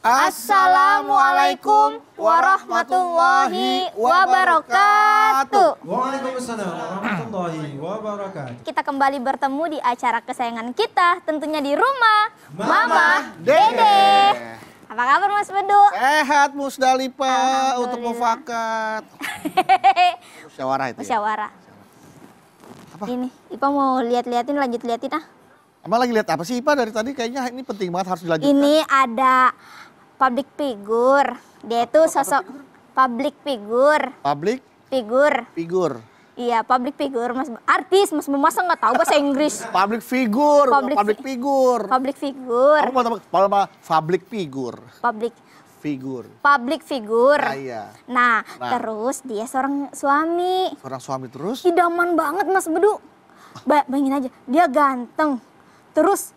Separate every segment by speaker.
Speaker 1: Assalamualaikum warahmatullahi wabarakatuh.
Speaker 2: Waalaikumsalam warahmatullahi wabarakatuh.
Speaker 1: Kita kembali bertemu di acara kesayangan kita, tentunya di rumah Mama Dede. Apa kabar Mas Bedu?
Speaker 3: Sehat Musdalifah untuk mufakat. Musyawarah itu.
Speaker 1: Musyawarah.
Speaker 3: Apa?
Speaker 1: Ini Ipa mau liatin lanjut liatin ah.
Speaker 3: Emang lagi lihat apa sih Ipa dari tadi? Kayaknya ini penting banget harus dilanjutkan.
Speaker 1: Ini ada public figure. Dia itu sosok public figure.
Speaker 3: Public
Speaker 1: Figur.
Speaker 3: figure.
Speaker 1: Iya, public figure, Mas. Artis, Mas. Masa nggak tahu bahasa Inggris?
Speaker 3: Public figure.
Speaker 1: Public
Speaker 3: figure.
Speaker 1: Public figure.
Speaker 3: Kamu mau apa? Public figure.
Speaker 1: Public
Speaker 3: Figure.
Speaker 1: Public figure.
Speaker 3: Ah, iya.
Speaker 1: Nah, terus dia seorang suami.
Speaker 3: Seorang suami terus?
Speaker 1: Idaman banget Mas Bedu. Bayangin aja, dia ganteng. Terus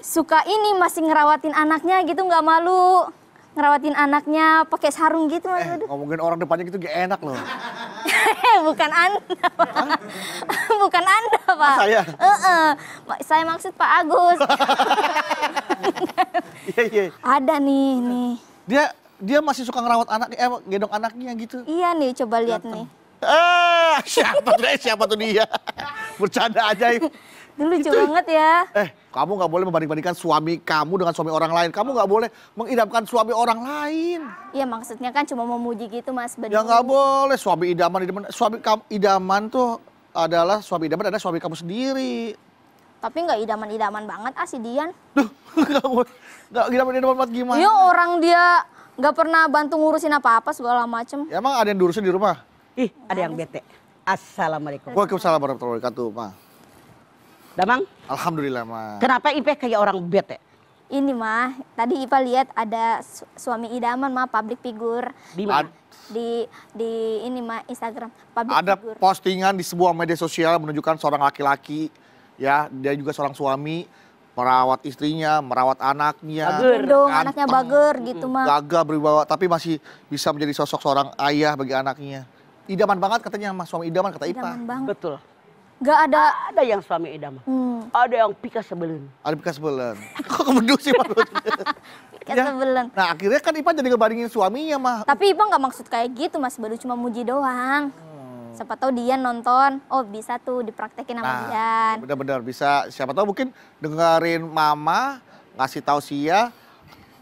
Speaker 1: suka ini masih ngerawatin anaknya gitu, nggak malu. Ngerawatin anaknya pakai sarung gitu Mas Bedu.
Speaker 3: Ngomongin orang depannya gitu gak enak loh.
Speaker 1: Bukan Anda, Pak. Bukan Anda, Pak.
Speaker 3: Saya?
Speaker 1: Saya maksud Pak Agus.
Speaker 3: Iya.
Speaker 1: Ada nih.
Speaker 3: Dia masih suka ngerawat anaknya, gendong anaknya gitu.
Speaker 1: Iya nih, coba lihat nih.
Speaker 3: Siapa tuh dia? Bercanda aja.
Speaker 1: Dulu lucu banget ya.
Speaker 3: Kamu nggak boleh membanding-bandingkan suami kamu dengan suami orang lain. Kamu nggak boleh mengidamkan suami orang lain.
Speaker 1: Iya, maksudnya kan cuma memuji gitu Mas Bedu.
Speaker 3: Ya nggak boleh, suami idaman. Suami kamu idaman tuh adalah suami kamu sendiri.
Speaker 1: Tapi nggak idaman-idaman banget si Dian.
Speaker 3: Duh, nggak idaman banget gimana?
Speaker 1: Iya, orang dia nggak pernah bantu ngurusin apa-apa segala macem.
Speaker 3: Ya, emang ada yang diurusin di rumah?
Speaker 4: Ih, ada yang bete. Assalamualaikum.
Speaker 3: Waalaikumsalam warahmatullahi wabarakatuh, Ma.
Speaker 4: Damang,
Speaker 3: Alhamdulillah, Ma.
Speaker 4: kenapa Ipe kayak orang bete?
Speaker 1: Ini mah, tadi Ipa lihat ada suami idaman mah public figure.
Speaker 4: Di mana?
Speaker 1: Di ini mah Instagram public
Speaker 3: Ada
Speaker 1: figure.
Speaker 3: postingan di sebuah media sosial menunjukkan seorang laki-laki, ya, dia juga seorang suami, merawat istrinya, merawat anaknya.
Speaker 1: Gendong anaknya bager gitu mah.
Speaker 3: Gagah berwibawa, tapi masih bisa menjadi sosok seorang ayah bagi anaknya. Idaman banget katanya, Mas, suami idaman kata Ipa.
Speaker 1: Idaman banget.
Speaker 4: Betul.
Speaker 1: Gak ada.
Speaker 4: Ada yang suami idaman. Ada yang pika sebelum.
Speaker 3: Ada bekas sebelan. Kok kebeduk sih, Mas?
Speaker 1: Kesebelan.
Speaker 3: Nah, akhirnya kan Ipa jadi ngebandingin suaminya, mah.
Speaker 1: Tapi Ipa nggak maksud kayak gitu Mas, baru cuma muji doang. Siapa tahu Dian nonton, oh bisa tuh dipraktekin sama Dian.
Speaker 3: Benar-benar bisa. Siapa tahu mungkin dengerin Mama ngasih tahu Sia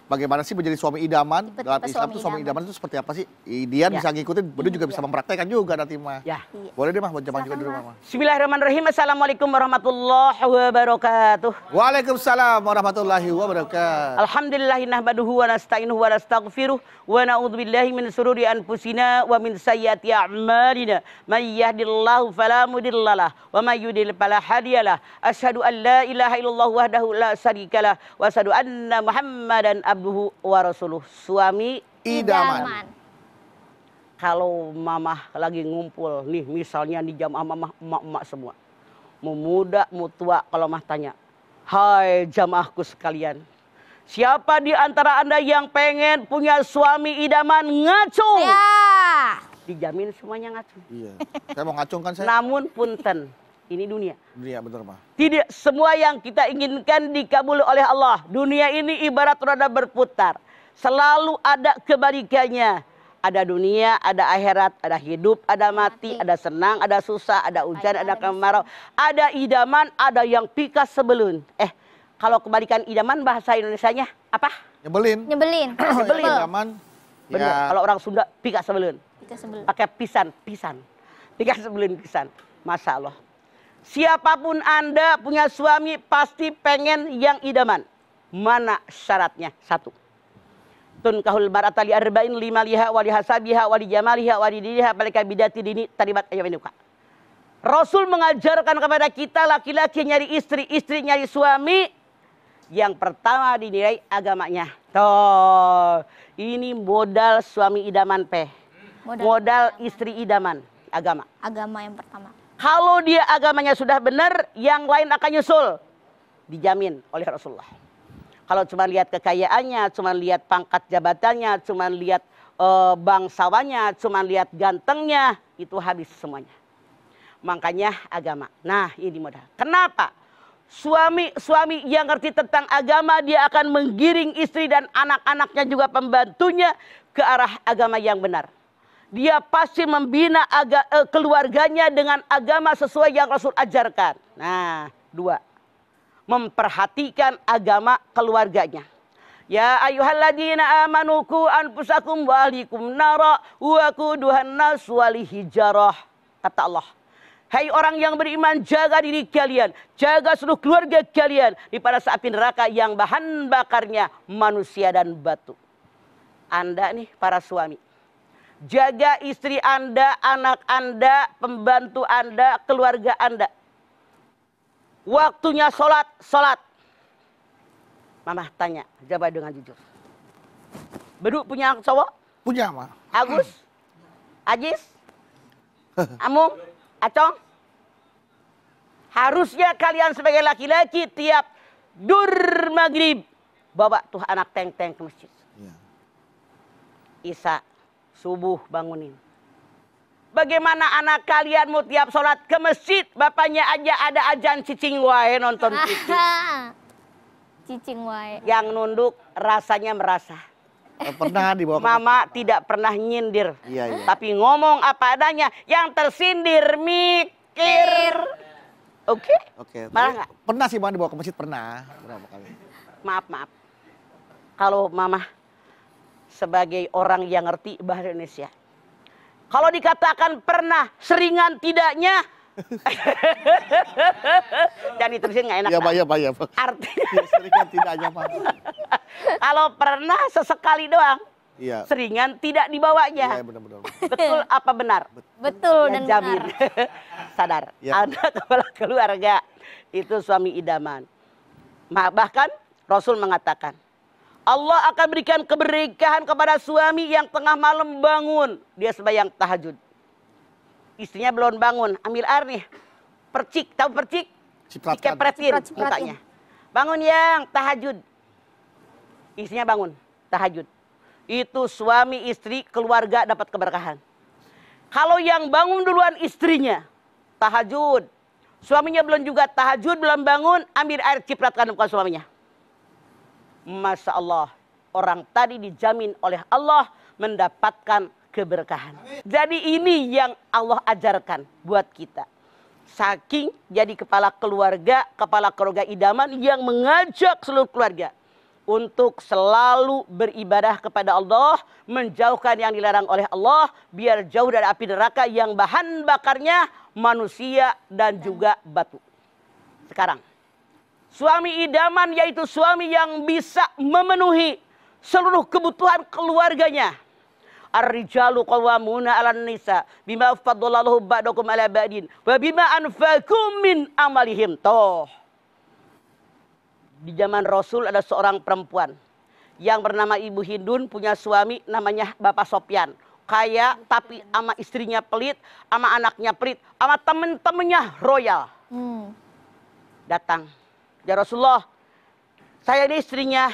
Speaker 3: bagaimana sih menjadi suami idaman.
Speaker 1: Tipe-tipe
Speaker 3: Dalam Islam tuh suami idaman itu seperti apa sih? Dian bisa ngikutin, Bedu juga bisa mempraktekkan juga nanti, mah.
Speaker 4: Ya.
Speaker 3: Boleh deh, Mah, buat zaman juga di rumah, Mah.
Speaker 4: Bismillahirrahmanirrahim. Assalamualaikum warahmatullahi wabarakatuh.
Speaker 3: Waalaikumsalam warahmatullahi wabarakatuh.
Speaker 4: Alhamdulillahi nahmaduhu wa nasta'inuhu wa nastaghfiruh wa na'udzubillahi min sururi anfusina wa min sayyiati a'malina. May yahdihillahu fala mudhillalah wa may yudhlil fala hadiyalah. Asyhadu an la ilaha illallah wahdahu la syarikalah wa asyhadu anna Muhammadan abduhu wa rasuluh. Suami
Speaker 3: Idaman.
Speaker 4: kalau mamah lagi ngumpul nih, misalnya di jamaah mamah emak-emak semua, mau muda mau tua, kalau mah tanya, hai jamaahku sekalian, siapa di antara anda yang pengen punya suami idaman ngacung?
Speaker 1: Ya.
Speaker 4: Dijamin semuanya ngacung.
Speaker 3: Iya. Saya mau ngacungkan saya.
Speaker 4: Namun punten, ini dunia.
Speaker 3: Iya, bener, Mah.
Speaker 4: Tidak semua yang kita inginkan dikabul oleh Allah. Dunia ini ibarat roda berputar. Selalu ada kebalikannya. Ada dunia, ada akhirat, ada hidup, ada mati, ada senang, ada susah, ada hujan, ada kemarau. Ada idaman, ada yang pikas sebelun. Kalau kebalikan idaman bahasa Indonesianya apa?
Speaker 3: Nyebelin.
Speaker 1: Nyebelin.
Speaker 3: Nyebelin. Idaman.
Speaker 4: Bener.
Speaker 3: Ya.
Speaker 4: Kalau orang Sunda pikas sebelun.
Speaker 1: Sebelum.
Speaker 4: Pakai pisan. Pikas sebelun pisan. Masya Allah. Siapapun Anda punya suami pasti pengen yang idaman. Mana syaratnya? Satu. Tunkahul mar'ata li arba'in lima liha wa li hasabiha wa li jamaliha wa li diniha balika bidati dini taribat ayaminuka. Rasul mengajarkan kepada kita laki-laki nyari istri, istri nyari suami. Yang pertama dinilai agamanya. Tuh, ini modal suami idaman modal istri idaman, agama.
Speaker 1: Agama yang pertama.
Speaker 4: Kalau dia agamanya sudah benar, yang lain akan nyusul. Dijamin oleh Rasulullah. Kalau cuma lihat kekayaannya, cuma lihat pangkat jabatannya, cuma lihat bangsawannya, cuma lihat gantengnya, itu habis semuanya. Makanya agama. Nah, ini modal. Kenapa? Suami yang ngerti tentang agama, dia akan menggiring istri dan anak-anaknya juga pembantunya ke arah agama yang benar. Dia pasti membina keluarganya dengan agama sesuai yang Rasul ajarkan. Nah, 2. Memperhatikan agama keluarganya. Ya ayyuhalladzina amanu qu anfusakum wa ahlikum nara wa quduhan nas wal hijarah. Kata Allah, hai orang yang beriman, jaga diri kalian, jaga seluruh keluarga kalian daripada api neraka yang bahan bakarnya manusia dan batu. Anda nih para suami, jaga istri Anda, anak Anda, pembantu Anda, keluarga Anda. Waktunya sholat. Mama tanya, jawab dengan jujur. Bedu punya anak cowok?
Speaker 3: Punya, Ma.
Speaker 4: Agus? Ajis? Amung? Acong? Harusnya kalian sebagai laki-laki tiap dur maghrib bawa tuh anak teng-teng ke masjid.
Speaker 3: Iya.
Speaker 4: Isya, subuh bangunin. Bagaimana anak kalian mau tiap sholat ke masjid, bapaknya aja ada ajan cicing wae nonton TV.
Speaker 1: Cicing wae.
Speaker 4: Yang nunduk rasanya merasa.
Speaker 3: Pernah dibawa ke
Speaker 4: Mama tidak pernah nyindir.
Speaker 3: Iya.
Speaker 4: Tapi ngomong apa adanya. Yang tersindir mikir. Oke?
Speaker 3: Oke.
Speaker 4: Marah nggak?
Speaker 3: Pernah sih, Ma, dibawa ke masjid, pernah. Berapa kali?
Speaker 4: Maaf. Kalau Mama sebagai orang yang ngerti bahasa Indonesia, kalau dikatakan pernah, seringan tidaknya, dan diterusin nggak enak.
Speaker 3: Iya, Pak.
Speaker 4: Artinya,
Speaker 3: Seringan tidaknya, Pak.
Speaker 4: kalau pernah sesekali doang,
Speaker 3: Iya.
Speaker 4: seringan tidak dibawanya.
Speaker 3: Iya, benar-benar.
Speaker 4: Betul apa benar?
Speaker 1: Betul
Speaker 4: Ya,
Speaker 1: dan
Speaker 4: jamin.
Speaker 1: benar.
Speaker 4: Sadar.
Speaker 3: Ya.
Speaker 4: Anda kepala keluarga itu suami idaman. Bahkan Rasul mengatakan, Allah akan berikan keberkahan kepada suami yang tengah malam bangun. Dia sembahyang tahajud. Istrinya belum bangun, ambil air nih. Percik, tahu percik?
Speaker 3: Cipratan.
Speaker 4: Dikepretin
Speaker 1: Cipratin.
Speaker 4: mukanya. Bangun yang tahajud. Istrinya bangun, tahajud. Itu suami istri keluarga dapat keberkahan. Kalau yang bangun duluan istrinya, tahajud. Suaminya belum juga tahajud, belum bangun, ambil air cipratkan muka suaminya. Masya Allah, orang tadi dijamin oleh Allah mendapatkan keberkahan. Jadi ini yang Allah ajarkan buat kita. Saking jadi kepala keluarga idaman yang mengajak seluruh keluarga untuk selalu beribadah kepada Allah, menjauhkan yang dilarang oleh Allah, biar jauh dari api neraka yang bahan bakarnya manusia dan juga batu. Sekarang, suami idaman yaitu suami yang bisa memenuhi seluruh kebutuhan keluarganya. Ar-rijalu qawwamuna 'alan nisa bima faddalallahu ba'dakum 'ala ba'din wa bima anfaqu min amalihim. Toh. Di zaman Rasul ada seorang perempuan yang bernama Ibu Hindun, punya suami namanya Bapak Sopyan. Kaya tapi ama istrinya pelit, ama anaknya pelit, ama temen-temennya royal. Datang, ya Rasulullah, saya ini istrinya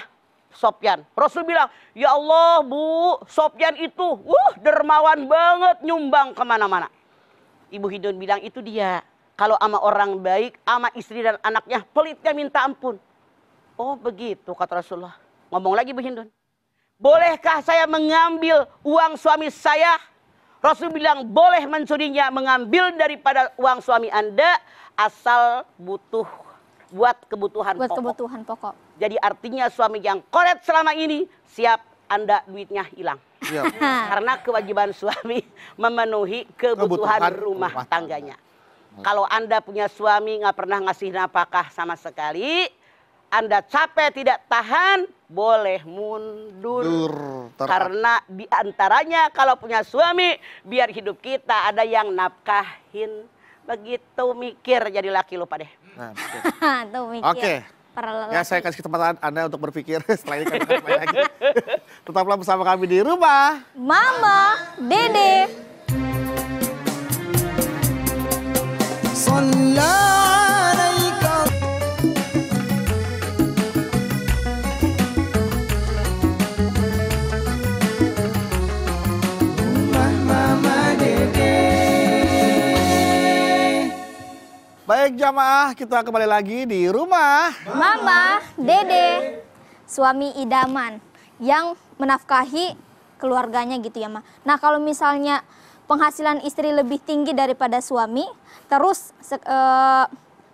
Speaker 4: Sopyan. Rasul bilang, ya Allah Bu, Sopyan itu dermawan banget, nyumbang kemana-mana. Ibu Hindun bilang, itu dia. Kalau ama orang baik, ama istri dan anaknya pelitnya minta ampun. Oh begitu kata Rasulullah. Ngomong lagi Bu Hindun, bolehkah saya mengambil uang suami saya? Rasul bilang, boleh mencurinya, mengambil daripada uang suami Anda, asal butuh buat kebutuhan pokok. Jadi artinya suami yang koret selama ini, siap Anda duitnya hilang.
Speaker 3: Siap.
Speaker 4: Karena kewajiban suami memenuhi kebutuhan rumah tangganya. Kalau Anda punya suami nggak pernah ngasih nafkah sama sekali, Anda capek tidak tahan, boleh mundur. Karena diantaranya kalau punya suami, biar hidup kita ada yang nafkahin. Begitu mikir jadi laki lupa deh.
Speaker 3: Nah,
Speaker 1: Tuh mikir.
Speaker 3: Oke. Ya, saya kasih kesempatan Anda untuk berpikir setelah ini kami kembali lagi. Tetaplah bersama kami di Rumah
Speaker 1: Mama, Dede.
Speaker 3: Baik jamaah, kita kembali lagi di rumah.
Speaker 1: Mama, Dede, suami idaman yang menafkahi keluarganya gitu ya, Ma. Nah, kalau misalnya penghasilan istri lebih tinggi daripada suami, terus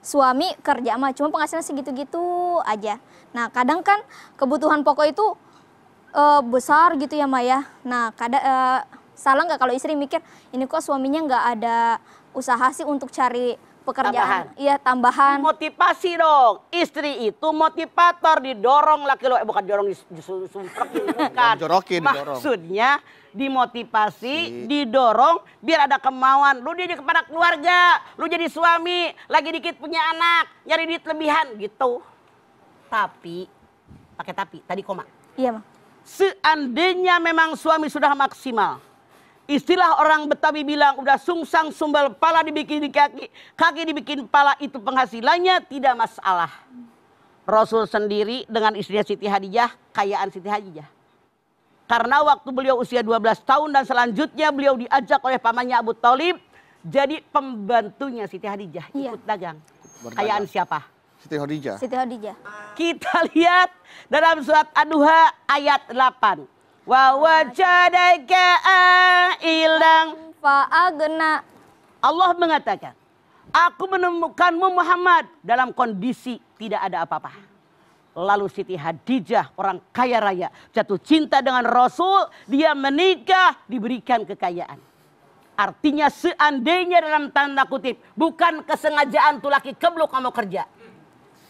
Speaker 1: suami kerja mah cuma penghasilan segitu-gitu aja. Nah, kadang kan kebutuhan pokok itu besar gitu ya, Ma ya. Nah, salah nggak kalau istri mikir, ini kok suaminya nggak ada usaha sih untuk cari pekerjaan, iya tambahan.
Speaker 4: Motivasi dong. Istri itu motivator, didorong laki lo, bukan didorong disumprekin, bukan.
Speaker 3: Dijorokin, didorong.
Speaker 4: Maksudnya dimotivasi, didorong biar ada kemauan. Lu jadi kepala keluarga, lu jadi suami, lagi dikit punya anak, nyari duit lebihan gitu. Tapi, pakai tapi, tadi koma.
Speaker 1: Iya, Ma.
Speaker 4: Seandainya memang suami sudah maksimal, istilah orang Betawi bilang udah sungsang sumbal pala dibikin di kaki, kaki dibikin pala, itu penghasilannya tidak masalah. Rasul sendiri dengan istrinya Siti Hadijah, kayaan Siti Hadijah. Karena waktu beliau usia 12 tahun dan selanjutnya beliau diajak oleh pamannya Abu Thalib jadi pembantunya Siti Hadijah, ikut dagang. Kayaan siapa?
Speaker 3: Siti Hadijah.
Speaker 1: Siti Hadijah.
Speaker 4: Kita lihat dalam surat Ad-Duha ayat 8. Wa wajadaka ailan
Speaker 1: Fa'agna.
Speaker 4: Allah mengatakan, aku menemukanmu Muhammad dalam kondisi tidak ada apa-apa. Lalu Siti Hadijah, orang kaya raya, jatuh cinta dengan Rasul, dia menikah, diberikan kekayaan. Artinya seandainya dalam tanda kutip, bukan kesengajaan tuh laki keblok kamu kerja.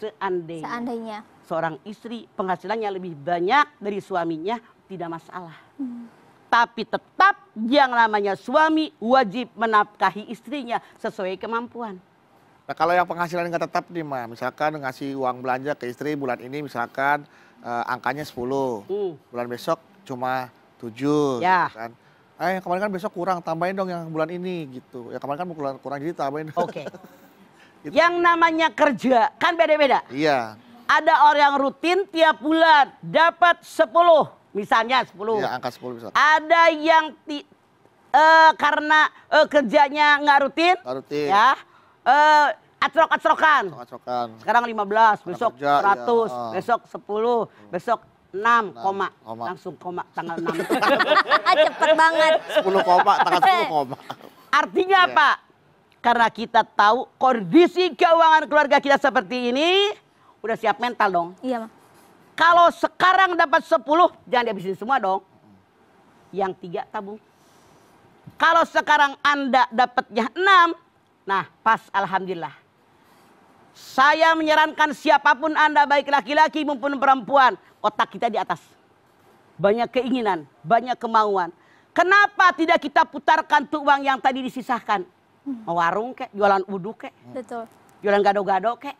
Speaker 4: Seandainya seorang istri penghasilannya lebih banyak dari suaminya, tidak masalah. Tapi tetap yang namanya suami wajib menafkahi istrinya sesuai kemampuan.
Speaker 3: Nah kalau yang penghasilan nggak tetap nih Ma, misalkan ngasih uang belanja ke istri bulan ini misalkan angkanya 10, bulan besok cuma 7,
Speaker 4: ya.
Speaker 3: Gitu kan. Kemarin kan besok kurang, tambahin dong yang bulan ini gitu. Ya kemarin kan kurang jadi tambahin.
Speaker 4: Oke. Gitu. Yang namanya kerja kan beda-beda.
Speaker 3: Iya.
Speaker 4: Ada orang yang rutin tiap bulan dapat 10. Misalnya 10.
Speaker 3: Iya, angka 10 bisa.
Speaker 4: Ada yang karena kerjanya nggak rutin.
Speaker 3: Nggak rutin.
Speaker 4: Ya. Acrok-acrokan.
Speaker 3: Acrok-acrokan.
Speaker 4: Sekarang 15, besok
Speaker 3: kerja,
Speaker 4: 100,
Speaker 3: ya.
Speaker 4: Besok 10, besok 6, koma. Langsung koma tanggal 6.
Speaker 1: Cepet banget.
Speaker 3: 10 koma, tanggal 10 koma.
Speaker 4: Artinya apa? Karena kita tahu kondisi keuangan keluarga kita seperti ini, udah siap mental dong.
Speaker 1: Iya, Ma.
Speaker 4: Kalau sekarang dapat 10, jangan dihabisin semua dong. Yang 3 tabung. Kalau sekarang Anda dapatnya 6, nah pas alhamdulillah. Saya menyarankan siapapun Anda, baik laki-laki maupun perempuan, otak kita di atas. Banyak keinginan, banyak kemauan. Kenapa tidak kita putarkan tuh uang yang tadi disisahkan? Mau warung kek, jualan uduk kek.
Speaker 1: Betul.
Speaker 4: Jualan gado-gado kek,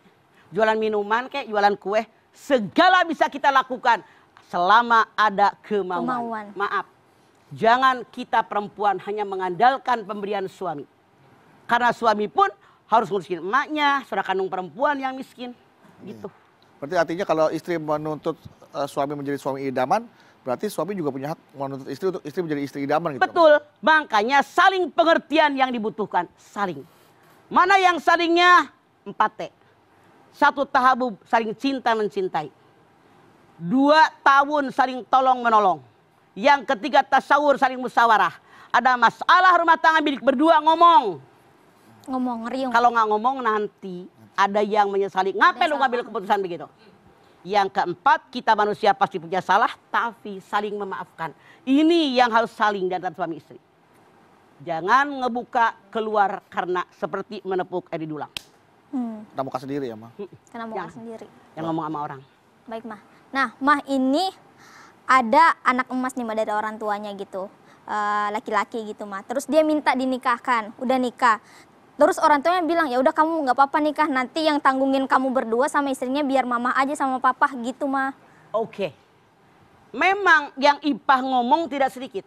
Speaker 4: jualan minuman kek, jualan kue. Segala bisa kita lakukan selama ada kemauan. Maaf, jangan kita perempuan hanya mengandalkan pemberian suami. Karena suami pun harus ngurusin emaknya, saudara kandung perempuan yang miskin. Gitu.
Speaker 3: Berarti artinya kalau istri menuntut suami menjadi suami idaman, berarti suami juga punya hak menuntut istri untuk istri menjadi istri idaman gitu.
Speaker 4: Betul, makanya saling pengertian yang dibutuhkan. Saling. Mana yang salingnya? 4T. 1 tahabub, saling cinta mencintai. 2 ta'awun, saling tolong menolong. Yang ketiga tasawur, saling musyawarah. Ada masalah rumah tangga milik berdua, ngomong.
Speaker 1: Ngeriung.
Speaker 4: Kalau nggak ngomong nanti ada yang menyesali. Ngapain lu ngambil keputusan begitu? Yang keempat, kita manusia pasti punya salah, tapi saling memaafkan. Ini yang harus saling di antara suami istri. Jangan ngebuka keluar karena seperti menepuk air di dulang.
Speaker 3: Kita muka sendiri ya, Ma?
Speaker 1: Karena mau sendiri.
Speaker 4: Yang ngomong sama orang.
Speaker 1: Baik, Mah. Nah, Mah ini ada anak emas nih, Mah, dari orang tuanya gitu. Laki-laki gitu, Mah. Terus dia minta dinikahkan, udah nikah. Terus orang tuanya bilang, ya udah kamu nggak apa-apa nikah, nanti yang tanggungin kamu berdua sama istrinya biar mama aja sama papa gitu, Mah.
Speaker 4: Oke. Memang yang Ipah ngomong tidak sedikit.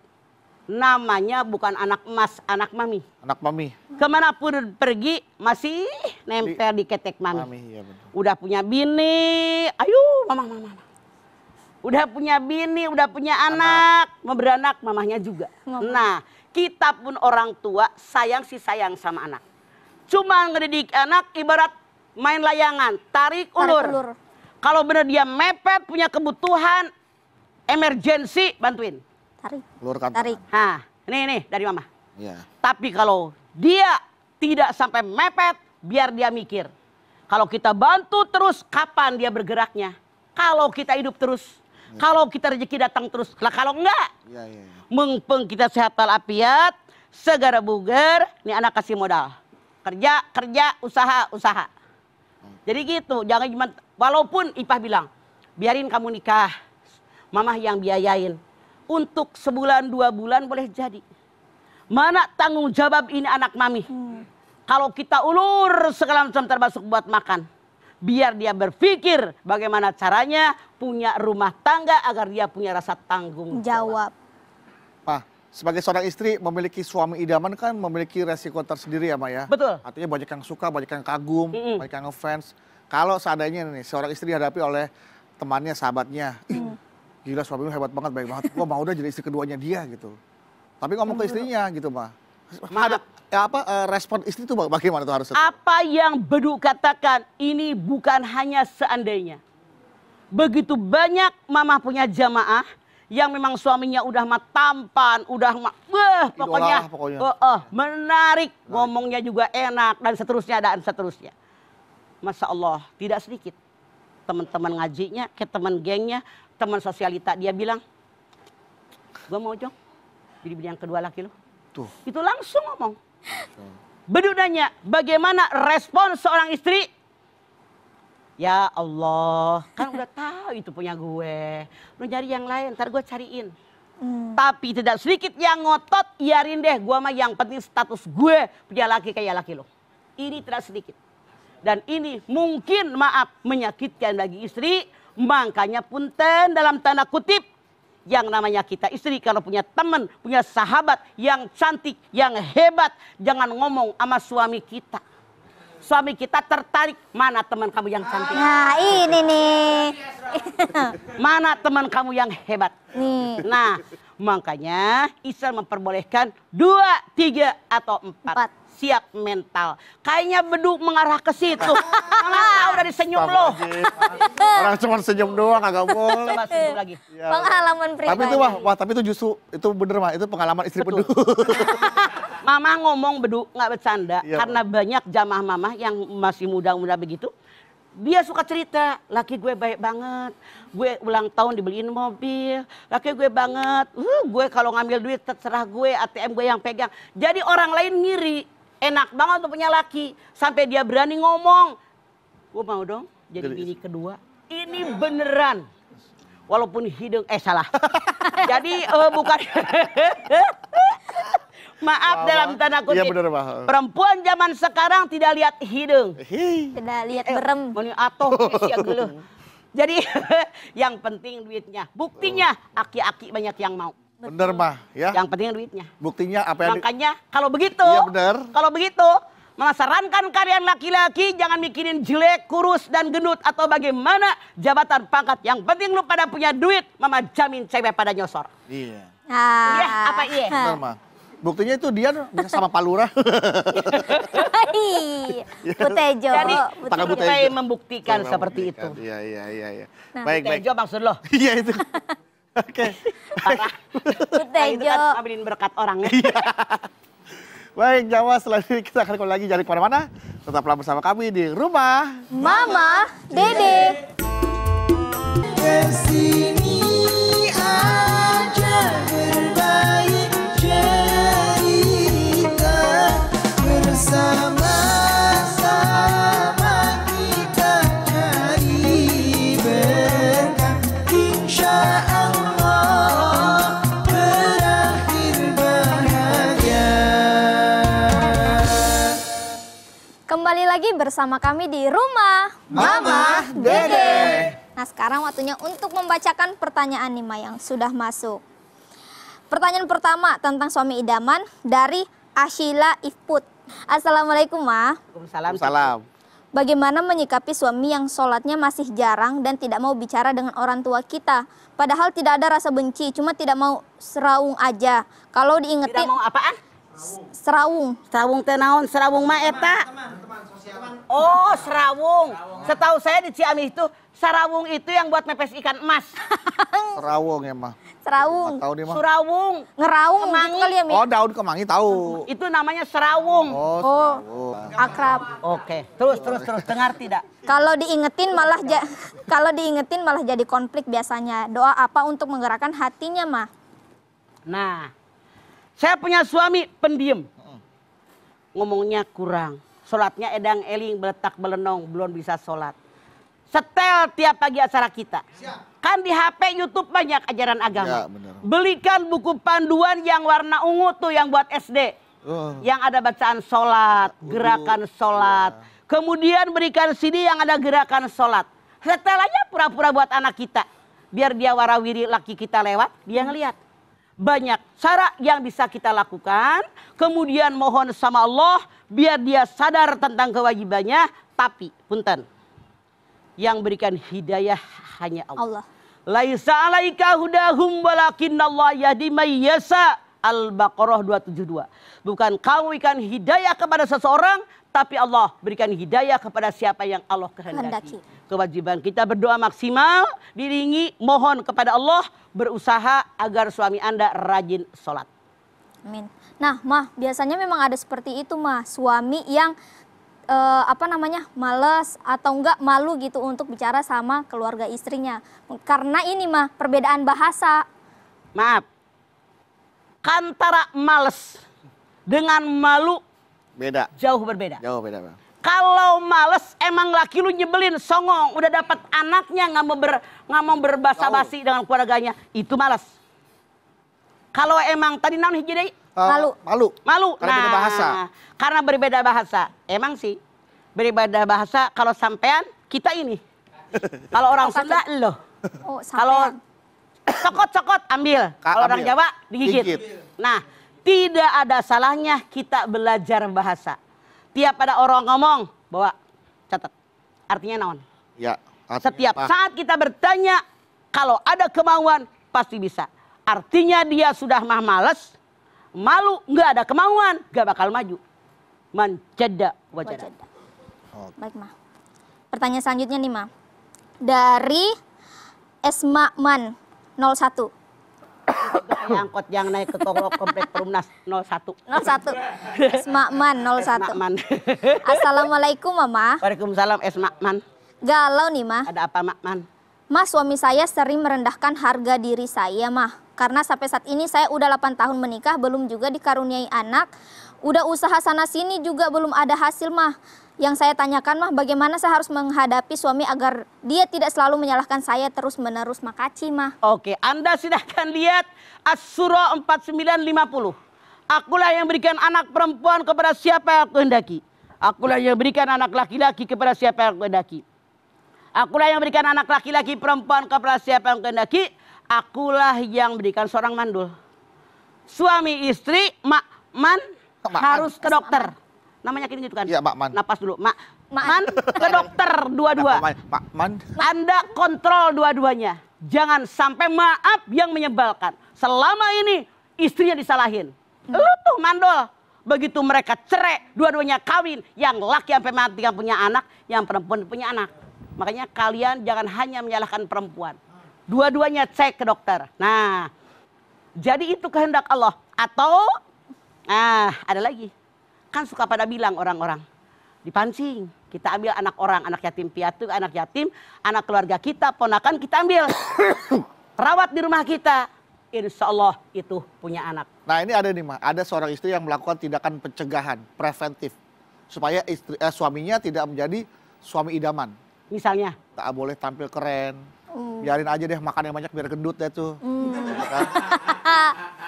Speaker 4: Namanya bukan anak emas, anak mami.
Speaker 3: Anak mami.
Speaker 4: Kemanapun pergi masih nempel di ketek mami.
Speaker 3: Iya betul.
Speaker 4: Udah punya bini, ayo mama. Udah punya bini, udah punya anak, mau beranak mamahnya juga. Nah, kita pun orang tua sayang sama anak. Cuma ngedidik anak ibarat main layangan, tarik ulur. Kalau benar dia mepet, punya kebutuhan, emergensi, bantuin.
Speaker 3: Lurkan.
Speaker 1: Tarik.
Speaker 4: Nah, ini dari mama.
Speaker 3: Iya.
Speaker 4: Tapi kalau dia tidak sampai mepet, biar dia mikir. Kalau kita bantu terus, kapan dia bergeraknya? Kalau kita hidup terus, kalau kita rezeki datang terus. Lah kalau enggak,
Speaker 3: Iya.
Speaker 4: mumpung kita sehat walafiat, segera bugar, nih anak kasih modal. Kerja, usaha. Jadi gitu, jangan cuma, walaupun Ipah bilang, biarin kamu nikah, mamah yang biayain. Untuk sebulan 2 bulan boleh jadi. Mana tanggung jawab ini anak mami? Kalau kita ulur segala macam termasuk buat makan. Biar dia berpikir bagaimana caranya punya rumah tangga agar dia punya rasa tanggung jawab.
Speaker 3: Pak, sebagai seorang istri memiliki suami idaman kan memiliki resiko tersendiri ya, Ma ya.
Speaker 4: Betul.
Speaker 3: Artinya banyak yang suka, banyak yang kagum, banyak yang ngefans. Kalau seandainya nih seorang istri dihadapi oleh temannya, sahabatnya, gila suamimu hebat banget, baik banget. Gua mau udah jadi istri keduanya dia gitu. Tapi ngomong ke istrinya gitu, Ma. Respon istri itu bagaimana tuh harusnya?
Speaker 4: Apa yang Bedu katakan ini bukan hanya seandainya. Begitu banyak mama punya jamaah yang memang suaminya udah tampan, udah pokoknya menarik, ngomongnya juga enak dan seterusnya. Masya Allah, tidak sedikit teman-teman ngajinya, ke teman gengnya, teman sosialita dia bilang, gue mau Jong, jadi bini yang kedua laki lo.
Speaker 3: Tuh.
Speaker 4: Itu langsung ngomong. Bedu nanya, bagaimana respon seorang istri? Ya Allah, kan udah tahu itu punya gue. Lu nyari yang lain, ntar gue cariin. Tapi tidak sedikit yang ngotot, iarin deh, gue mah yang penting status gue punya laki kayak laki lo. Ini tidak sedikit. Dan ini mungkin maaf menyakitkan bagi istri, makanya punten dalam tanda kutip, yang namanya kita istri kalau punya teman, punya sahabat yang cantik, yang hebat, jangan ngomong sama suami kita. Suami kita tertarik, mana teman kamu yang cantik?
Speaker 1: Nah ini nih.
Speaker 4: Mana teman kamu yang hebat?
Speaker 1: Nih.
Speaker 4: Nah, makanya Islam memperbolehkan 2, 3, atau 4. Siap mental. Kayaknya Bedu mengarah ke situ. Mama tahu dari senyum lo.
Speaker 3: Orang cuma senyum doang agak boleh.
Speaker 4: Coba senyum lagi.
Speaker 1: Pengalaman pribadi.
Speaker 3: Tapi itu tapi itu justru itu bener mah, itu pengalaman istri Bedu.
Speaker 4: Mama ngomong Bedu nggak bercanda,
Speaker 3: Iya,
Speaker 4: karena banyak jamaah mama yang masih muda-muda begitu. Dia suka cerita, laki gue baik banget, gue ulang tahun dibeliin mobil, laki gue banget, gue kalau ngambil duit terserah gue, ATM gue yang pegang. Jadi orang lain ngiri, enak banget untuk punya laki, sampai dia berani ngomong, gue mau dong jadi bini kedua. Ini beneran, walaupun hidung, salah. Jadi bukan... Maaf dalam tanda kutip.
Speaker 3: Iya bener, Pak.
Speaker 4: Perempuan zaman sekarang tidak lihat hidung.
Speaker 1: Tidak lihat berem.
Speaker 4: Meni atoh geuleuh. Jadi yang penting duitnya. Buktinya aki-aki banyak yang mau.
Speaker 3: Bener mah ya.
Speaker 4: Yang penting duitnya.
Speaker 3: Buktinya apa yang
Speaker 4: Makanya kalau begitu,
Speaker 3: Iya bener.
Speaker 4: kalau begitu, Mama sarankan kalian laki-laki jangan mikirin jelek, kurus dan gendut atau bagaimana jabatan pangkat. Yang penting lu pada punya duit, Mama jamin cewek pada nyosor.
Speaker 3: Iya.
Speaker 4: Iya, apa iya?
Speaker 3: Bener mah. Buktinya itu dia bisa sama Pak Lurah.
Speaker 1: Butejo.
Speaker 4: Jadi
Speaker 3: Tangan
Speaker 4: kita
Speaker 3: Butejo.
Speaker 4: membuktikan seperti itu.
Speaker 3: Iya.
Speaker 1: Nah,
Speaker 3: Baik.
Speaker 4: Butejo maksud lo?
Speaker 3: Iya itu. Oke.
Speaker 4: Parah. Nah, itu
Speaker 1: Butejo.
Speaker 4: kan ngambilin berkat orang ya.
Speaker 3: Baik, Jawa setelah ini kita akan kembali lagi jangan kemana-mana. Tetaplah bersama kami di Rumah
Speaker 1: Mama, Dede.
Speaker 5: Kesini aja berbagi cerita bersama-sama kita cari berkah, insya Allah berakhir bahagia.
Speaker 1: Kembali lagi bersama kami di Rumah
Speaker 3: Mama, Dede.
Speaker 1: Nah sekarang waktunya untuk membacakan pertanyaan nih Ma yang sudah masuk. Pertanyaan pertama tentang suami idaman dari Ashila Ifput. Assalamualaikum Ma.
Speaker 4: Waalaikumsalam.
Speaker 3: Salam.
Speaker 1: Bagaimana menyikapi suami yang sholatnya masih jarang dan tidak mau bicara dengan orang tua kita? Padahal tidak ada rasa benci, cuma tidak mau seraung aja. Kalau
Speaker 4: Tidak
Speaker 1: diingetin,
Speaker 4: mau apaan?
Speaker 1: Serawung.
Speaker 4: Serawung teh naon? Serawung mah eta. Oh, serawung. Setahu saya di Ciamis itu serawung itu yang buat mepes ikan emas.
Speaker 3: Terawung ya mah.
Speaker 1: Serawung.
Speaker 3: Tahu nih mah.
Speaker 4: Serawung.
Speaker 1: Ngeraung gitu
Speaker 4: Kemangi.
Speaker 1: kali ya, Mi?
Speaker 3: Oh daun kemangi tahu.
Speaker 4: Itu namanya serawung.
Speaker 3: Oh,
Speaker 1: Oh,
Speaker 3: serawung.
Speaker 1: akrab.
Speaker 4: Oke, terus dengar tidak?
Speaker 1: Kalau diingetin malah kalau diingetin malah jadi konflik biasanya. Doa apa untuk menggerakkan hatinya, mah?
Speaker 4: Nah, saya punya suami pendiam. Ngomongnya kurang. Sholatnya edang eling, beletak belenong, belum bisa sholat. Setel tiap pagi acara kita. Kan di HP YouTube banyak ajaran agama.
Speaker 3: Ya, benar.
Speaker 4: Belikan buku panduan yang warna ungu tuh yang buat SD. Yang ada bacaan sholat, gerakan sholat. Kemudian berikan CD yang ada gerakan sholat. Setel aja pura-pura buat anak kita. Biar dia warawiri laki kita lewat, dia ngelihat. Banyak cara yang bisa kita lakukan. Kemudian mohon sama Allah biar dia sadar tentang kewajibannya. Tapi, punten, yang berikan hidayah hanya Allah. Laisa alaika hudahum walakinnallaha yahdi may yasha. Al-Baqarah 272. Bukan kamu berikan hidayah kepada seseorang, tapi Allah berikan hidayah kepada siapa yang Allah kehendaki. Kewajiban kita berdoa maksimal, diringi, mohon kepada Allah, berusaha agar suami Anda rajin sholat.
Speaker 1: Amin. Nah, Mah, biasanya memang ada seperti itu, Mah. Suami yang males atau enggak malu gitu untuk bicara sama keluarga istrinya. Karena ini, Mah, perbedaan bahasa.
Speaker 4: Maaf. Antara males dengan malu
Speaker 3: Beda.
Speaker 4: jauh berbeda.
Speaker 3: Jauh beda bang.
Speaker 4: Kalau males emang laki lu nyebelin, songong, udah dapat anaknya nggak mau berbasa-basi dengan keluarganya, itu malas. Kalau emang tadi naon hiji deui? Malu.
Speaker 3: Karena beda bahasa.
Speaker 4: Karena berbeda bahasa. Emang sih berbeda bahasa kalau sampean kita ini. Kalau orang Sunda loh.
Speaker 1: Oh,
Speaker 4: Kalau
Speaker 1: sampean.
Speaker 4: cokot ambil. Kalau orang
Speaker 3: ambil.
Speaker 4: Jawa digigit.
Speaker 3: Gigit.
Speaker 4: Nah, tidak ada salahnya kita belajar bahasa. Tiap ada orang ngomong, bawa catat. Artinya naon?
Speaker 3: Ya.
Speaker 4: Setiap saat kita bertanya, kalau ada kemauan pasti bisa. Artinya dia sudah males, malu, nggak ada kemauan, nggak bakal maju. Manjada wajada.
Speaker 1: Baik, Mah. Pertanyaan selanjutnya nih, Mah. Dari Esma'man 01.
Speaker 4: Angkot yang naik ke toko komplek Perumnas 01.
Speaker 1: 01. Esma'man 01.
Speaker 4: Makman.
Speaker 1: Assalamualaikum, Mama.
Speaker 4: Waalaikumsalam Makman.
Speaker 1: Galau nih, Mah.
Speaker 4: Ada apa Makman?
Speaker 1: Mas, suami saya sering merendahkan harga diri saya, Mah. Karena sampai saat ini saya udah 8 tahun menikah, belum juga dikaruniai anak. Udah usaha sana sini juga belum ada hasil, Mah. Yang saya tanyakan, Mah, bagaimana saya harus menghadapi suami agar dia tidak selalu menyalahkan saya terus-menerus. Makasih, Mah.
Speaker 4: Oke, Anda silahkan lihat As-Surah 49:50. Akulah yang berikan anak perempuan kepada siapa yang aku hendaki. Akulah yang berikan anak laki-laki kepada siapa yang aku hendaki. Akulah yang berikan anak laki-laki perempuan kepada siapa yang aku hendaki. Akulah yang berikan seorang mandul. Suami istri, Makman harus ke dokter. Namanya gini gitu kan?
Speaker 3: Iya, Makman.
Speaker 4: Napas dulu. Makman ke dokter dua-dua.
Speaker 3: Makman.
Speaker 4: Anda kontrol dua-duanya. Jangan sampai maaf yang menyebalkan. Selama ini istrinya disalahin. Lu tuh mandol. Begitu mereka cerai, dua-duanya kawin. Yang laki sampai mati yang punya anak, yang perempuan punya anak. Makanya kalian jangan hanya menyalahkan perempuan. Dua-duanya cek ke dokter. Nah, jadi itu kehendak Allah. Atau, ada lagi. Kan suka pada bilang orang-orang, dipancing. Kita ambil anak orang, anak yatim piatu, anak yatim, anak keluarga kita, ponakan kita ambil. Rawat di rumah kita. Insya Allah itu punya anak.
Speaker 3: Nah ini ada nih mah, ada seorang istri yang melakukan tindakan pencegahan, preventif. Supaya suaminya tidak menjadi suami idaman.
Speaker 4: Misalnya?
Speaker 3: Tak boleh tampil keren. Biarin aja deh makan yang banyak biar gendut deh tuh. Kan?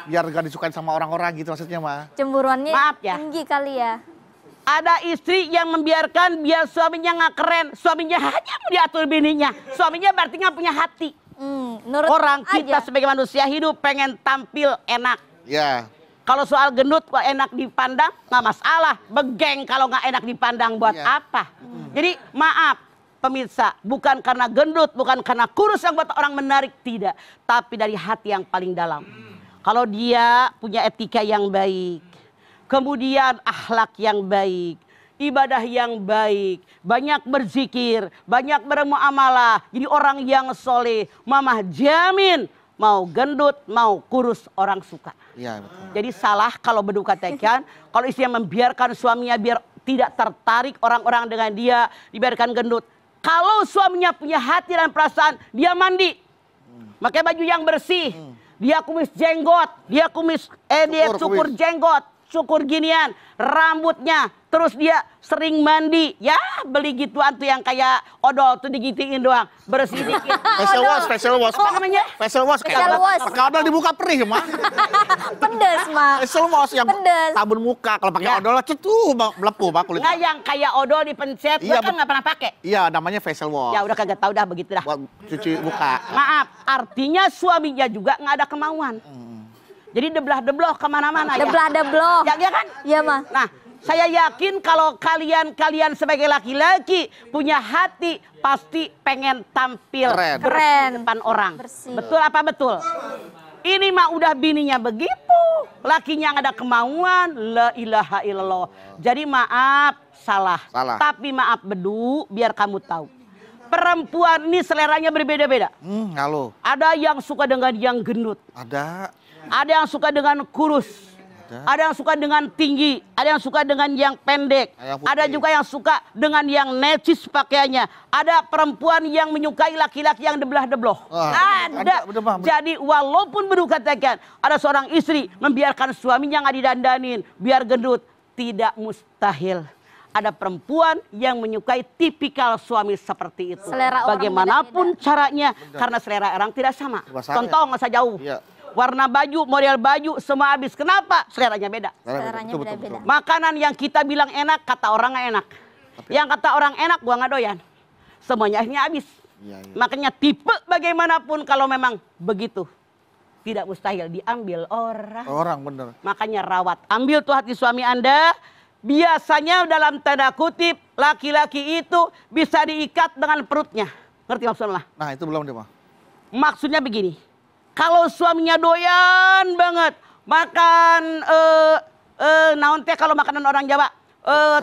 Speaker 3: Biar gak disukain sama orang-orang gitu maksudnya mah.
Speaker 1: Cemburuannya
Speaker 4: Maaf ya.
Speaker 1: tinggi kali ya.
Speaker 4: Ada istri yang membiarkan biar suaminya nggak keren. Suaminya hanya mau diatur bininya. Suaminya berarti nggak punya hati.
Speaker 1: Nurut
Speaker 4: Orang kita
Speaker 1: aja.
Speaker 4: sebagai manusia hidup pengen tampil enak.
Speaker 3: Ya.
Speaker 4: Kalau soal gendut kok enak dipandang nggak masalah. Begeng kalau nggak enak dipandang buat
Speaker 3: Ya.
Speaker 4: apa? Jadi maaf pemirsa, bukan karena gendut, bukan karena kurus yang buat orang menarik, tidak. Tapi dari hati yang paling dalam. Kalau dia punya etika yang baik. kemudian akhlak yang baik, ibadah yang baik, banyak berzikir, banyak bermuamalah, jadi orang yang soleh. Mamah jamin mau gendut, mau kurus orang suka.
Speaker 3: Iya, betul.
Speaker 4: Jadi salah kalau Bedu katakan, kalau istrinya membiarkan suaminya biar tidak tertarik orang-orang dengan dia, dibiarkan gendut. Kalau suaminya punya hati dan perasaan, dia mandi, pakai baju yang bersih, dia kumis jenggot, dia cukur jenggot, cukur ginian, rambutnya, terus dia sering mandi, ya beli gituan tuh yang kayak odol tuh digitiin doang, bersih dikit.
Speaker 3: Facial wash.
Speaker 4: Apa namanya?
Speaker 3: Facial wash.
Speaker 1: Facial wash.
Speaker 3: Pakai odol dibuka perih, mah.
Speaker 1: Pedes, Mak.
Speaker 3: Facial wash yang
Speaker 1: Pedes.
Speaker 3: sabun muka. Kalau pakai
Speaker 4: Ya.
Speaker 3: odol, melepuh, Pak, kulit.
Speaker 4: Nggak yang kayak odol dipencet,
Speaker 3: Iya,
Speaker 4: gua kan nggak pernah pakai.
Speaker 3: Iya, namanya facial wash.
Speaker 4: Ya udah kagak tahu dah begitu dah.
Speaker 3: Buat cuci muka.
Speaker 4: Maaf, artinya suaminya juga nggak ada kemauan. Jadi deblah-debloh kemana-mana ya.
Speaker 1: Deblah-debloh.
Speaker 4: Ya kan?
Speaker 1: Iya, Mah.
Speaker 4: Nah, saya yakin kalau kalian sebagai laki-laki punya hati pasti pengen tampil
Speaker 3: Keren.
Speaker 4: bersih
Speaker 1: Keren.
Speaker 4: depan orang.
Speaker 1: Bersih.
Speaker 4: Betul apa betul? Ini mah udah bininya begitu, lakinya nggak ada kemauan, la ilaha illallah. Jadi maaf, salah.
Speaker 3: Salah.
Speaker 4: Tapi maaf Bedu, biar kamu tahu. Perempuan ini seleranya berbeda-beda.
Speaker 3: Halo.
Speaker 4: Ada yang suka dengan yang gendut. Ada yang suka dengan kurus. Ada yang suka dengan tinggi. Ada yang suka dengan yang pendek.
Speaker 3: Yang putih.
Speaker 4: Ada juga yang suka dengan yang necis pakaiannya. Ada perempuan yang menyukai laki-laki yang deblah-debloh. Ada.
Speaker 3: bener, Bang.
Speaker 4: Jadi walaupun Bedu katakan ada seorang istri membiarkan suaminya nggak didandanin, biar gendut, tidak mustahil. Ada perempuan yang menyukai tipikal suami seperti itu.
Speaker 1: Selera orang
Speaker 4: Bagaimanapun caranya, karena selera orang tidak sama.
Speaker 3: Bahasanya.
Speaker 4: Contoh nggak usah jauh.
Speaker 3: Iya.
Speaker 4: Warna baju, model baju, semua habis. Kenapa? Seleranya beda.
Speaker 1: Seleranya
Speaker 3: Betul, betul,
Speaker 1: beda-beda.
Speaker 3: betul.
Speaker 4: Makanan yang kita bilang enak, kata orang nggak enak. Yang kata orang enak, gua nggak doyan. Semuanya akhirnya habis.
Speaker 3: Iya, iya.
Speaker 4: Makanya tipe bagaimanapun kalau memang begitu, tidak mustahil diambil orang.
Speaker 3: Orang bener.
Speaker 4: Makanya rawat. Ambil tuh hati suami Anda. Biasanya dalam tanda kutip, laki-laki itu bisa diikat dengan perutnya. Ngerti maksudnya?
Speaker 3: Nah itu belum dia mah.
Speaker 4: Maksudnya begini. Kalau suaminya doyan banget makan naon teh kalau makanan orang Jawa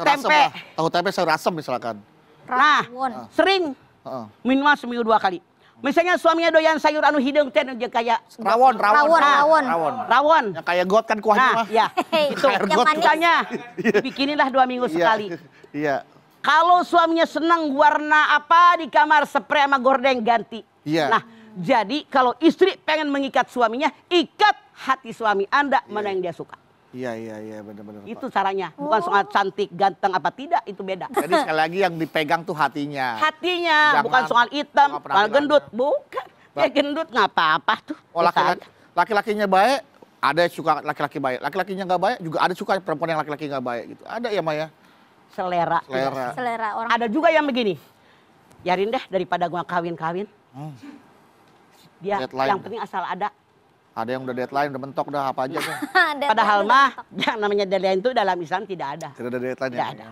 Speaker 4: tempe.
Speaker 3: Tahu tempe sayur asem misalkan.
Speaker 4: Nah,
Speaker 1: Rawon.
Speaker 4: sering
Speaker 3: Heeh.
Speaker 4: minimal seminggu 2 kali. Misalnya suaminya doyan sayur anu hidung teh nu kayak
Speaker 3: Rawon.
Speaker 4: rawon.
Speaker 3: Yang kayak got kan kuahnya
Speaker 4: Nah,
Speaker 3: mah.
Speaker 4: ya, itu
Speaker 3: Air
Speaker 1: yang
Speaker 3: got.
Speaker 1: manis.
Speaker 4: misalnya bikinilah 2 minggu
Speaker 3: Iya.
Speaker 4: sekali.
Speaker 3: Iya.
Speaker 4: Kalau suaminya senang warna apa di kamar, spray sama gorden ganti.
Speaker 3: Iya.
Speaker 4: Nah, jadi kalau istri pengen mengikat suaminya, ikat hati suami Anda mana yang dia suka.
Speaker 3: Iya benar-benar.
Speaker 4: Itu caranya. Bukan soal cantik, ganteng apa tidak, itu beda.
Speaker 3: Jadi sekali lagi yang dipegang tuh hatinya.
Speaker 4: Hatinya,
Speaker 3: Jangan
Speaker 4: bukan soal hitam,
Speaker 3: soal
Speaker 4: soal
Speaker 3: penampilannya.
Speaker 4: gendut. Bukan. Dia gendut nggak apa-apa tuh.
Speaker 3: Oh
Speaker 4: Biasa aja.
Speaker 3: laki-lakinya baik, ada yang suka laki-laki baik. Laki-lakinya nggak baik, juga ada suka perempuan yang laki-laki nggak baik gitu. Ada ya Maya?
Speaker 4: Selera.
Speaker 3: Selera.
Speaker 1: Selera orang.
Speaker 4: Ada juga yang begini. Yarin deh daripada gua kawin-kawin. Dia
Speaker 3: Deadline.
Speaker 4: yang penting asal ada.
Speaker 3: Ada yang udah deadline, udah mentok, udah apa aja tuh.
Speaker 4: Padahal mah yang namanya deadline itu dalam Islam tidak ada.
Speaker 3: Tidak ada deadline
Speaker 4: Tidak
Speaker 3: ya.
Speaker 4: ada.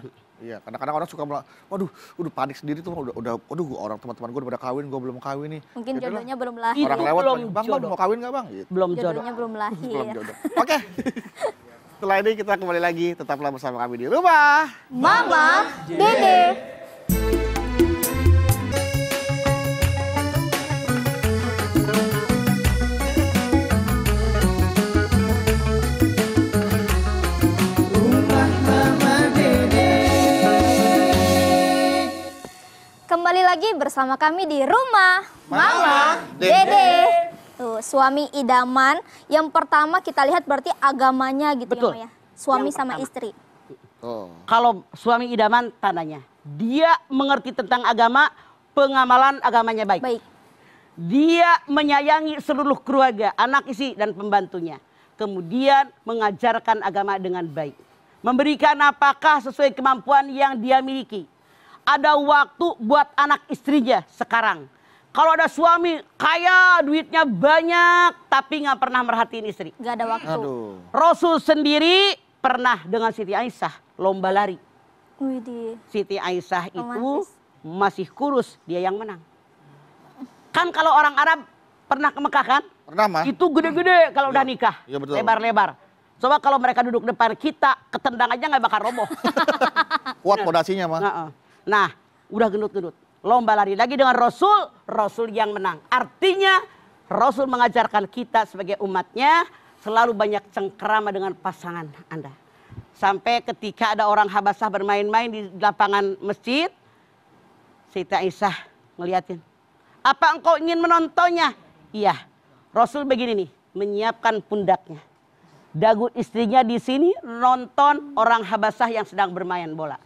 Speaker 3: Iya, kadang-kadang orang suka bilang, waduh, udah panik sendiri tuh, waduh, orang teman-teman gue udah pada kawin, gue belum kawin nih.
Speaker 1: Mungkin
Speaker 3: Ya udahlah,
Speaker 1: jodohnya belum lahir.
Speaker 3: orang
Speaker 4: Itu
Speaker 3: lewat,
Speaker 4: belum
Speaker 3: bang,
Speaker 4: jodoh.
Speaker 3: mau kawin nggak bang? Gitu.
Speaker 4: Belum jodoh.
Speaker 1: Jodohnya belum lahir.
Speaker 3: Belum jodoh. Oke, setelah ini kita kembali lagi, tetaplah bersama kami di rumah.
Speaker 1: Mama, Dede. Kembali lagi bersama kami di rumah Mama Dede. Tuh, suami idaman. Yang pertama kita lihat berarti agamanya gitu
Speaker 4: Betul.
Speaker 1: ya, Maya. Suami
Speaker 4: Yang
Speaker 1: sama
Speaker 4: pertama.
Speaker 1: istri.
Speaker 3: Oh,
Speaker 4: Kalau suami idaman tandanya dia mengerti tentang agama, pengamalan agamanya baik.
Speaker 1: Baik.
Speaker 4: Dia menyayangi seluruh keluarga, anak istri dan pembantunya. Kemudian mengajarkan agama dengan baik. Memberikan apakah sesuai kemampuan yang dia miliki. Ada waktu buat anak istrinya sekarang. Kalau ada suami kaya, duitnya banyak, tapi nggak pernah merhatiin istri.
Speaker 1: Gak ada waktu.
Speaker 3: aduh.
Speaker 4: Rasul sendiri pernah dengan Siti Aisyah lomba lari.
Speaker 1: Widih.
Speaker 4: Siti Aisyah itu
Speaker 1: Romantis.
Speaker 4: masih kurus, dia yang menang. Kan kalau orang Arab pernah ke Mekah kan?
Speaker 3: Pernah mah?
Speaker 4: Itu gede-gede kalau udah nikah.
Speaker 3: Iya, betul.
Speaker 4: Lebar-lebar. Coba kalau mereka duduk depan kita, ketendang aja nggak bakal roboh.
Speaker 3: Kuat fondasinya mah.
Speaker 4: Nah, udah gendut-gendut. Lomba lari lagi dengan Rasul, Rasul yang menang. Artinya Rasul mengajarkan kita sebagai umatnya selalu banyak cengkerama dengan pasangan Anda. Sampai ketika ada orang Habasah bermain-main di lapangan masjid, Siti Aisyah ngeliatin. Apa engkau ingin menontonnya? Iya. Rasul begini nih, menyiapkan pundaknya. Dagu istrinya di sini nonton orang Habasah yang sedang bermain bola.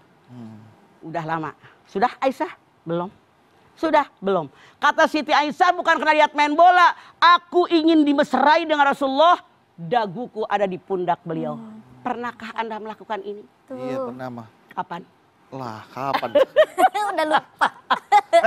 Speaker 4: Udah lama. Sudah Aisyah? Belum. Sudah? Belum. Kata Siti Aisyah bukan karena lihat main bola. Aku ingin dimesrai dengan Rasulullah. Daguku ada di pundak beliau. Pernahkah Anda melakukan ini?
Speaker 3: Iya pernah mah.
Speaker 4: Kapan?
Speaker 3: Lah kapan?
Speaker 1: Udah lupa.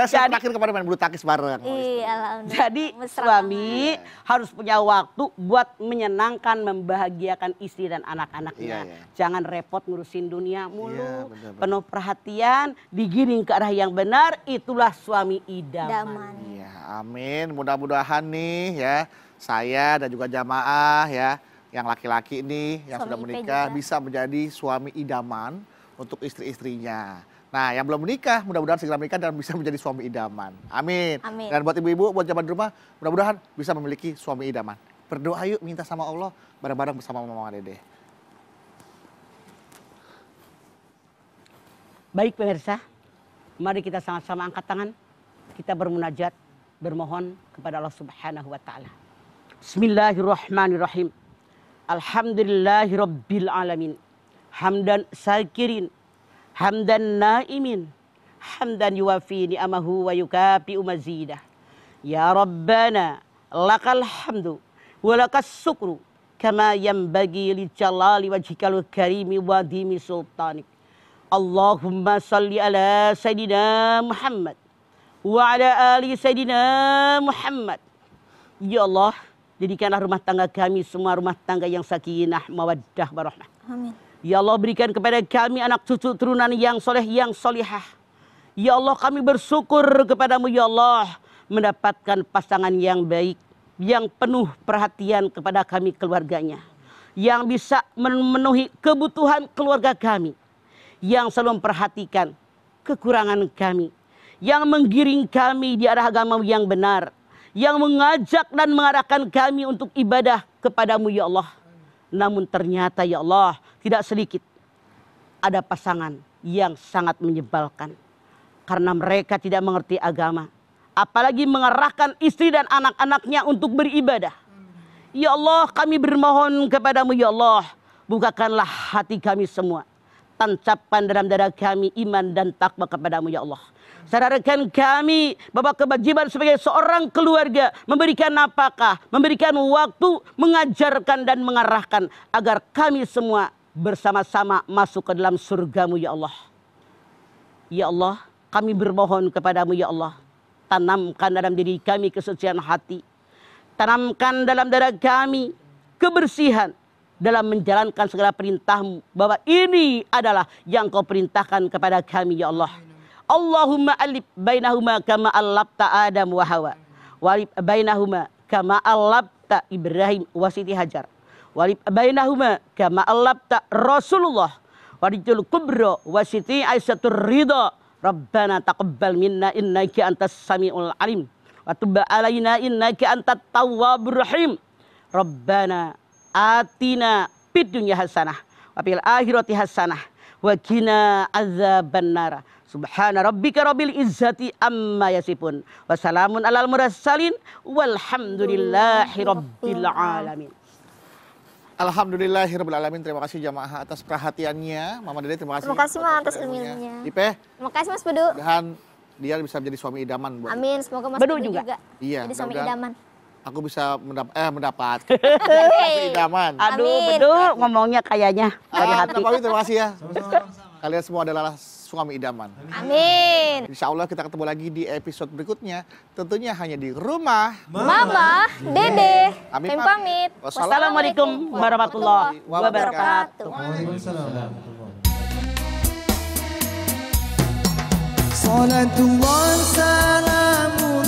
Speaker 3: Saya terakhir kemarin main bulu tangkis bareng.
Speaker 1: Iya, alhamdulillah.
Speaker 4: Jadi
Speaker 1: Mesra
Speaker 4: suami harus punya waktu buat menyenangkan, membahagiakan istri dan anak-anaknya.
Speaker 3: Iya, iya.
Speaker 4: Jangan repot ngurusin dunia mulu.
Speaker 3: Iya, benar.
Speaker 4: Penuh perhatian, digiring ke arah yang benar, itulah suami idaman.
Speaker 1: Daman.
Speaker 3: Iya, amin. Mudah-mudahan nih ya, saya dan juga jamaah ya, yang laki-laki nih yang
Speaker 1: Suami
Speaker 3: sudah
Speaker 1: Ipe
Speaker 3: menikah
Speaker 1: juga.
Speaker 3: bisa menjadi suami idaman untuk istri-istrinya. Nah, yang belum menikah mudah-mudahan segera menikah dan bisa menjadi suami idaman. Amin.
Speaker 1: Amin.
Speaker 3: Dan buat ibu-ibu, buat jaman di rumah, mudah-mudahan bisa memiliki suami idaman. Berdoa yuk, minta sama Allah bareng-bareng bersama Mama Dede.
Speaker 4: Baik pemirsa, mari kita sama-sama angkat tangan. Kita bermunajat, bermohon kepada Allah Subhanahu wa taala. Bismillahirrahmanirrahim. Alhamdulillahirabbil alamin. Hamdan sakirin, hamdan naimin, hamdan yuwafi ni'amahu wa yukafi'u mazidah. Ya Rabbana lakal hamdu wa lakas syukru kama yanbaghi li jalali wajhikal karimi wa dimi sultanik. Allahumma salli ala Sayyidina Muhammad wa ala ali Sayyidina Muhammad. Ya Allah, jadikanlah rumah tangga kami semua rumah tangga yang sakinah, mawaddah, warahmah.
Speaker 1: Amin.
Speaker 4: Ya Allah, berikan kepada kami anak cucu turunan yang soleh, yang solihah. Ya Allah, kami bersyukur kepadamu ya Allah, mendapatkan pasangan yang baik, yang penuh perhatian kepada kami keluarganya, yang bisa memenuhi kebutuhan keluarga kami, yang selalu memperhatikan kekurangan kami, yang menggiring kami di arah agama yang benar, yang mengajak dan mengarahkan kami untuk ibadah kepadamu ya Allah. Namun ternyata ya Allah, tidak sedikit ada pasangan yang sangat menyebalkan. Karena mereka tidak mengerti agama. Apalagi mengarahkan istri dan anak-anaknya untuk beribadah. Ya Allah, kami bermohon kepadamu ya Allah. Bukakanlah hati kami semua. Tancapkan dalam dada kami iman dan takwa kepadamu ya Allah. Sadarkan kami bahwa kewajiban sebagai seorang keluarga memberikan nafkah, memberikan waktu, mengajarkan dan mengarahkan agar kami semua bersama-sama masuk ke dalam surgamu ya Allah. Ya Allah, kami bermohon kepadamu ya Allah. Tanamkan dalam diri kami kesucian hati. Tanamkan dalam dada kami kebersihan dalam menjalankan segala perintahmu. Bahwa ini adalah yang kau perintahkan kepada kami ya Allah. Allahumma alif bainahuma kama allabta Adam wa Hawa. Walif bainahuma kama allabta Ibrahim wa Siti Hajar. Walif bainahuma kama allabta Rasulullah. Warijul kubra wa Siti Aisyatur Ridha. Rabbana taqabbal minna innaka antas samiul alim. Wa tub alaina innaka antat tawwabur rahim. Rabbana atina fid dunya hasanah wa fil akhirati hasanah wa qina adzabannar. Subhana rabbika rabbil izzati amma yasifun. Wassalamun alal mursalin walhamdulillahi rabbil alamin.
Speaker 3: Alhamdulillahirabbil alamin. Terima kasih jamaah atas perhatiannya. Mama Dede terima kasih.
Speaker 1: Terima kasih Mas atas ilmunya.
Speaker 3: Ipe,
Speaker 1: Terima kasih Mas Bedu.
Speaker 3: mudahan dia bisa menjadi suami idaman buat.
Speaker 1: Amin, semoga Mas
Speaker 4: Bedu
Speaker 1: Bedu
Speaker 4: juga.
Speaker 1: juga.
Speaker 3: Iya,
Speaker 1: Jadi suami
Speaker 3: mudah-mudahan
Speaker 1: idaman.
Speaker 3: Aku bisa mendapat suami idaman.
Speaker 4: Aduh,
Speaker 1: Amin.
Speaker 4: Bedu ngomongnya kayaknya dari hati.
Speaker 3: Nabawi, terima kasih ya.
Speaker 2: Sama-sama.
Speaker 3: Kalian semua adalah suami idaman.
Speaker 1: Amin.
Speaker 3: Insya Allah kita ketemu lagi di episode berikutnya. Tentunya hanya di rumah.
Speaker 1: Mama, Dede,
Speaker 3: Amin,
Speaker 1: kami
Speaker 3: pamit.
Speaker 1: pamit.
Speaker 4: Wassalamualaikum warahmatullahi wabarakatuh.
Speaker 2: Waalaikumsalam warahmatullahi
Speaker 5: Salatullah salamun